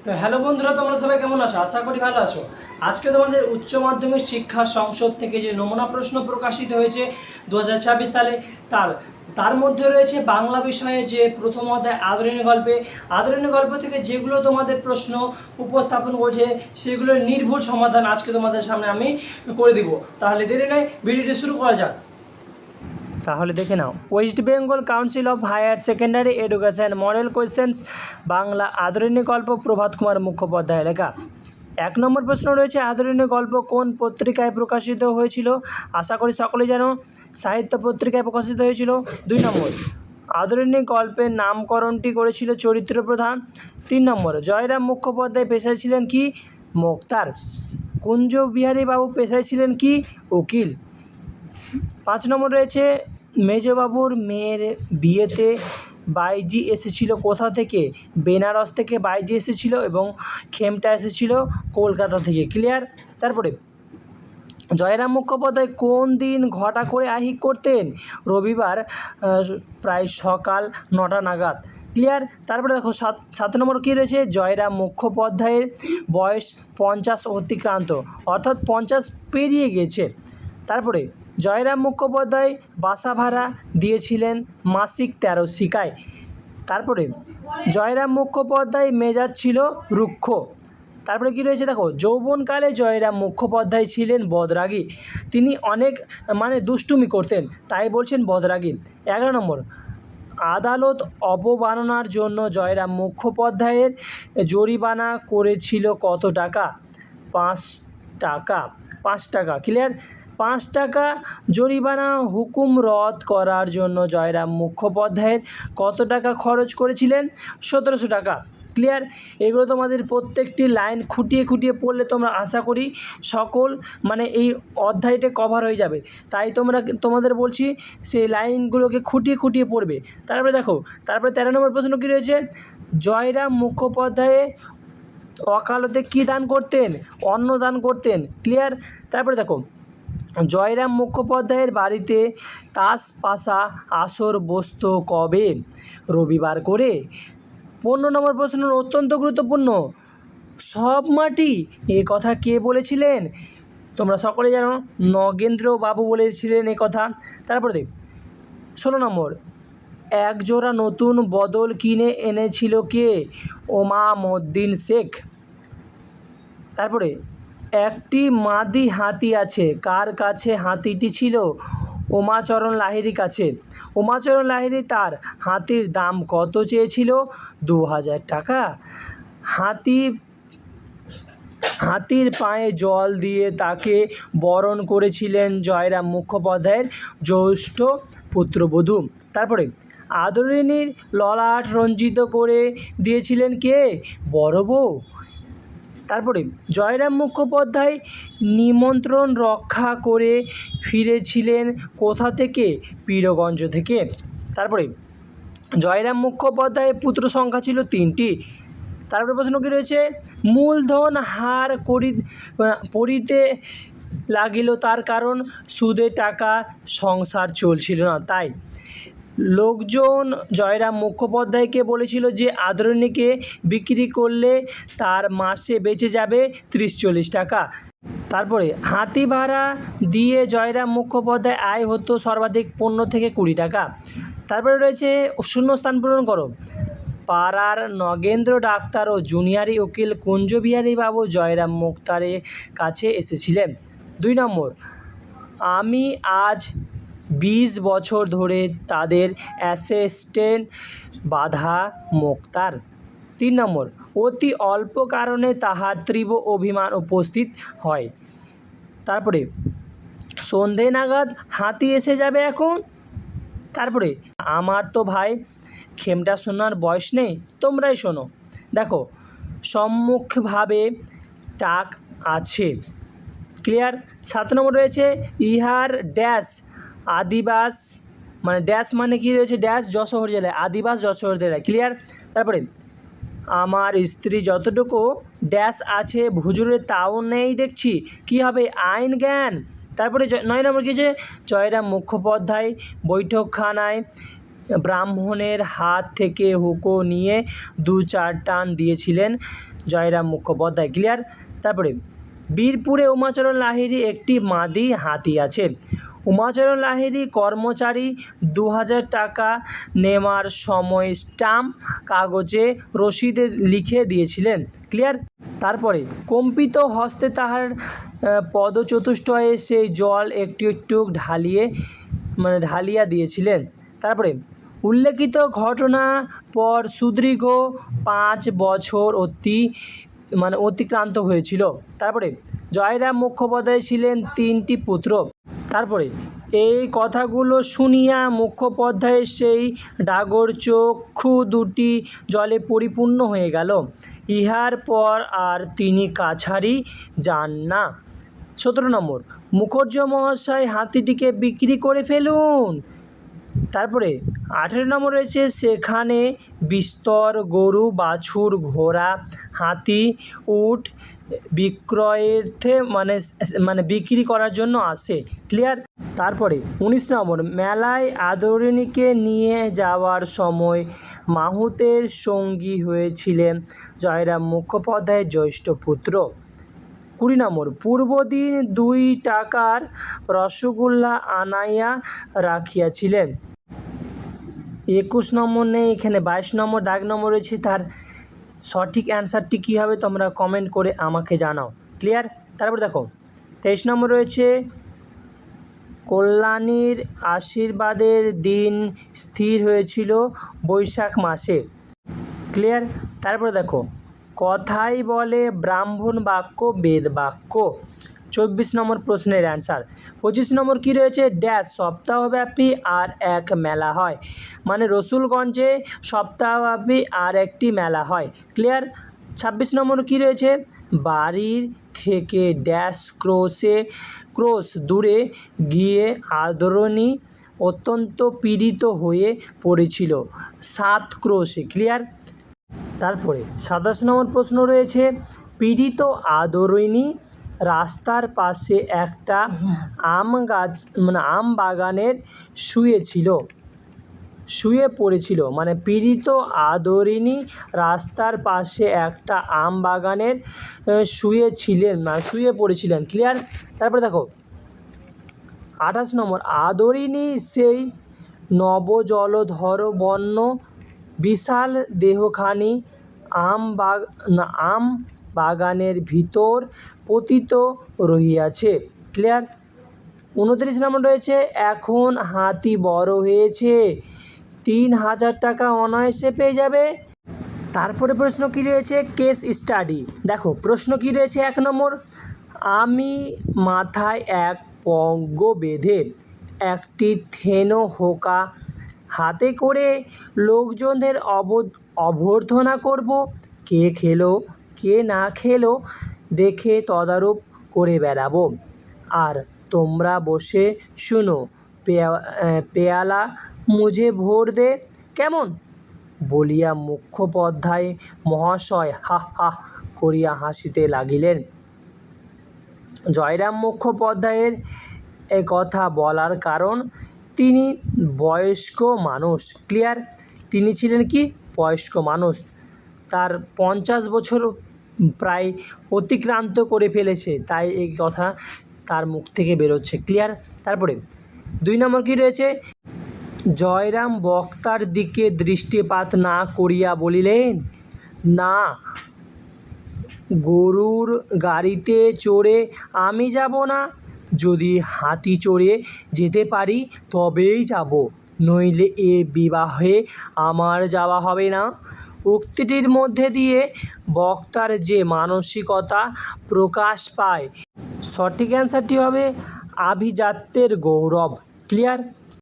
তো হ্যালো বন্ধুরা, তোমরা সবাই কেমন আছো? আশা করি ভালো আছো। আজকে তোমাদের উচ্চ মাধ্যমিক শিক্ষা সংসদ থেকে যে নমুনা প্রশ্ন প্রকাশিত হয়েছে 2026 সালে, তার মধ্যে রয়েছে বাংলা বিষয়ে যে প্রথম অধ্যায় আদরিণী গল্প থেকে যেগুলো তোমাদের প্রশ্ন উপস্থাপন করছে সেগুলোর নির্ভুল সমাধান আজকে তোমাদের সামনে আমি করে দিব। তাহলে দেরি নয়, ভিডিওটি শুরু করা যাক। তাহলে দেখে নাও, West Bengal council of higher secondary education model questions Bangla Adarini গল্প প্রভাত কুমার মুখোপাধ্যায় লেখা। 1 নম্বর প্রশ্ন রয়েছে, আদরিণী গল্প কোন পত্রিকায় প্রকাশিত হয়েছিল? আশা করি সকলেই জানো, সাহিত্য পত্রিকায় প্রকাশিত হয়েছিল। 2 নম্বর, আদরিণী গল্পের নামকরণটি করেছিল চরিত্র প্রধান। 3 নম্বর, জয়রাম মুখোপাধ্যায় পেশায় ছিলেন কি? মোক্তার। কুঞ্জ বিহারী বাবু পেশায় ছিলেন কি? উকিল। 5 নম্বর রয়েছে, মেজবাবুর মেয়ের বিয়েতে বাইজি এসেছিল কোথা থেকে? বেনারস থেকে বাইজি এসেছিল এবং খেমটা এসেছিল কলকাতা থেকে। ক্লিয়ার? তারপরে জয়রাম মুখোপাধ্যায় কোন দিন ঘটা করে আহিক করতেন? রবিবার, প্রায় সকাল 9টা নাগাদ। ক্লিয়ার? তারপরে দেখো 7 নম্বর কী রয়েছে, জয়রাম মুখোপাধ্যায়ের বয়স 50 অতিক্রান্ত, অর্থাৎ 50 পেরিয়ে গেছে। তারপরে জয়রাম মুখোপাধ্যায় বাসা ভাড়া দিয়েছিলেন মাসিক 13 শিকায়। তারপরে জয়রাম মুখোপাধ্যায় মেজাজ ছিল রুক্ষ। তারপরে কী রয়েছে দেখো, যৌবনকালে জয়রাম মুখোপাধ্যায় ছিলেন বদরাগী, তিনি অনেক দুষ্টুমি করতেন, তাই বলছেন বদরাগী। 11 নম্বর, আদালত অবমাননার জন্য জয়রাম মুখোপাধ্যায়ের জরিমানা করেছিল কত টাকা? 5 টাকা। 5 টাকা। ক্লিয়ার? 5 টাকা জরিমানা হুকুম রদ করার জন্য জয়রাম মুখোপাধ্যায়ের কত টাকা খরচ করেছিলেন? 1700 টাকা। ক্লিয়ার? এগুলো তোমাদের প্রত্যেকটি লাইন খুঁটিয়ে খুঁটিয়ে পড়লে তোমরা আশা করি সকল এই অধ্যায়টা কভার হয়ে যাবে, তাই তোমাদের বলছি সেই লাইনগুলোকে খুঁটিয়ে খুঁটিয়ে পড়বে। তারপরে দেখো, 13 নম্বর প্রশ্ন কী রয়েছে, জয়রাম মুখোপাধ্যায় অকালতে কী দান করতেন? অন্ন দান করতেন। ক্লিয়ার? তারপরে দেখো, জয়রাম মুখোপাধ্যায়ের বাড়িতে তাস পাশা আসর বসত কবে? রবিবার করে। 15 নম্বর প্রশ্ন অত্যন্ত গুরুত্বপূর্ণ, সব মাটি এ কথা কে বলেছিলেন? তোমরা সকলে জানো, নগেন্দ্র বাবু বলেছিলেন এ কথা। তারপরে দেখ 16 নম্বর, এক জোড়া নতুন বদল কিনে এনেছিল কে? ওমামউদ্দিন শেখ। তারপরে একটি মাদি হাতি আছে, কার কাছে হাতিটি ছিল? উমাচরণ লাহিড়ির কাছে। উমাচরণ লাহিড়ি তার হাতির দাম কত চেয়েছিল? 2000 টাকা। হাতির পায়ে জল দিয়ে তাকে বরণ করেছিলেন জয়রাম মুখোপাধ্যায়ের জ্যেষ্ঠ পুত্রবধূ। তারপরে আদরিণীর ললাট রঞ্জিত করে দিয়েছিলেন কে? বড় বউ। তারপরে জয়রাম মুখোপাধ্যায় নিমন্ত্রণ রক্ষা করে ফিরেছিলেন কোথা থেকে? পীরগঞ্জ থেকে। তারপরে জয়রাম মুখোপাধ্যায়ের পুত্র সংখ্যা ছিল 3টি। তারপরে প্রশ্ন কী রয়েছে, মূলধন হার পড়িতে লাগিল, তার কারণ সুদে টাকা সংসার চলছিল না, তাই লোকজন জয়রাম মুখোপাধ্যায়কে বলেছিল যে আদরিণীকে বিক্রি করলে তার মাসে বেঁচে যাবে 30-40 টাকা। তারপরে হাতি ভাড়া দিয়ে জয়রাম মুখোপাধ্যায় আয় হতো সর্বাধিক 15 থেকে 20 টাকা। তারপরে রয়েছে শূন্যস্থান পূরণ করো। পাড়ার নগেন্দ্র ডাক্তার ও জুনিয়র উকিল কুঞ্জ বিহারী বাবু জয়রাম মুখতারের কাছে এসেছিলেন। 2 নম্বর, আমি আজ 20 বছর ধরে তাদের অ্যাসিস্ট্যান্ট বাধা মোক্তার। 3 নম্বর, অতি অল্প কারণে তাহার তীব্র অভিমান উপস্থিত হয়। তারপরে সন্ধে নাগাদ হাতি এসে যাবে এখন। তারপরে আমার তো ভাই খেমটা শোনার বয়স নেই, তোমরাই শোনো। দেখো, সম্মুখভাবে টাক আছে। ক্লিয়ার? 7 নম্বর রয়েছে, ইহার ড্যাশ আদিবাস ড্যাশ কী রয়েছে? ড্যাশ যশোহর জেলায়, আদিবাস যশোহর জেলায়। ক্লিয়ার? তারপরে আমার স্ত্রী যতটুকু ড্যাশ আছে হুজুরের তাও নেই দেখছি, কী হবে? আইন জ্ঞান। তারপরে 9 নম্বর কী আছে, জয়রাম মুখোপাধ্যায় বৈঠকখানায় ব্রাহ্মণের হাত থেকে হুঁকো নিয়ে 2-4 টান দিয়েছিলেন জয়রাম মুখোপাধ্যায়। ক্লিয়ার? তারপরে বীরপুরে উমাচরণ লাহিড়ী একটি মাদি হাতি আছে। উমাচরণ লাহিড়ী কর্মচারী 2000 টাকা নেওয়ার সময় স্টাম্প কাগজে রসিদে লিখে দিয়েছিলেন। ক্লিয়ার? তারপরে কম্পিত হস্তে তাহার পদচতুষ্টয়ে সেই জল একটু একটু ঢালিয়া দিয়েছিলেন। তারপরে উল্লেখিত ঘটনা পর সুদীর্ঘ 5 বছর অতিক্রান্ত হয়েছিল। তারপরে জয়রাম মুখোপাধ্যায় ছিলেন 3টি পুত্র। তারপরে এই কথাগুলো শুনিয়া মুখোপাধ্যায়ের সেই ডাগর চক্ষু দুটি জলে পরিপূর্ণ হয়ে গেল। ইহার পর আর তিনি কাছারি যান না। 17 নম্বর, মুখুজ্যে মহাশয় হাতিটিকে বিক্রি করে ফেলুন। তারপরে 18 নম্বর রয়েছে, সেখানে বিস্তর গরু, বাছুর, ঘোড়া, হাতি, উট বিক্রয়ার্থে বিক্রি করার জন্য আসে। ক্লিয়ার? তারপরে 19 নম্বর, মেলায় আদরিণীকে নিয়ে যাওয়ার সময় মাহুতের সঙ্গী হয়েছিলেন জয়রাম মুখোপাধ্যায়ের জ্যেষ্ঠ পুত্র। 20 নম্বর, পূর্বদিন 2 টাকার রসগোল্লা আনাইয়া রাখিয়াছিলেন। 21 নম্বর নেই এখানে, 22 নম্বর দাগ নম্বর রয়েছে। তার সঠিক অ্যান্সারটি কী হবে তোমরা কমেন্ট করে আমাকে জানাও। ক্লিয়ার? তারপর দেখো 23 নম্বর রয়েছে, কল্যাণীর আশীর্বাদের দিন স্থির হয়েছিল বৈশাখ মাসে। ক্লিয়ার? তারপরে দেখো, কথাই বলে ব্রাহ্মণ বাক্য বেদ বাক্য। 24 নম্বর প্রশ্নের অ্যান্সার। 25 নম্বর কী রয়েছে, ড্যাশ সপ্তাহব্যাপী আর এক মেলা হয়। রসুলগঞ্জে সপ্তাহব্যাপী আর একটি মেলা হয়। ক্লিয়ার? 26 নম্বর কী রয়েছে, বাড়ির থেকে ড্যাশ ক্রোশ দূরে গিয়ে আদরিণী অত্যন্ত পীড়িত হয়ে পড়েছিল 7 ক্রোশে। ক্লিয়ার? তারপরে 27 নম্বর প্রশ্ন রয়েছে, পীড়িত আদরিণী রাস্তার পাশে একটা আম বাগানের শুয়ে পড়েছিল। পীড়িত আদরিণী রাস্তার পাশে একটা আম বাগানের শুয়ে পড়েছিলেন। ক্লিয়ার? তারপরে দেখো 28 নম্বর, আদরিণী সেই নবজলধর বর্ণ বিশাল দেহখানি আম বাগানের ভিতর পতিত রহিয়াছে। ক্লিয়ার? 29 নম্বর রয়েছে, এখন হাতি বড় হয়েছে, 3000 টাকা অনায়াসে পেয়ে যাবে। তারপরে প্রশ্ন কী রয়েছে, কেস স্টাডি। দেখো প্রশ্ন কী রয়েছে, 1 নম্বর, আমি মাথায় এক পঙ্গ বেঁধে একটি থেনো হোকা হাতে করে লোকজনদের অভ্যর্থনা করব। কে খেলো কে না খেলো দেখে তদারপ করে বেড়াবো, আর তোমরা বসে শুনো। পেয়ালা মুঝে ভোট দে, কেমন? বলিয়া মুখোপাধ্যায় মহাশয় হা হা করিয়া হাসিতে লাগিলেন। জয়রাম মুখোপাধ্যায়ের এ কথা বলার কারণ, তিনি বয়স্ক মানুষ। ক্লিয়ার? তিনি ছিলেন কি বয়স্ক মানুষ, তার 50 বছর প্রায় অতিক্রান্ত করে ফেলেছে, তাই এই কথা তার মুখ থেকে বেরোচ্ছে। ক্লিয়ার? তারপরে 2 নম্বর কী রয়েছে, জয়রাম বক্তার দিকে দৃষ্টিপাত না করিয়া বলিলেন, না, গরুর গাড়িতে চড়ে আমি যাব না। যদি হাতি চড়ে যেতে পারি তবেই যাব, নইলে এ বিবাহে আমার যাওয়া হবে না। উক্তিটির মধ্যে দিয়ে বক্তার যে মানসিকতা প্রকাশ পায়, সঠিক অ্যান্সারটি হবে আভিজাত্যের গৌরব। ক্লিয়ার?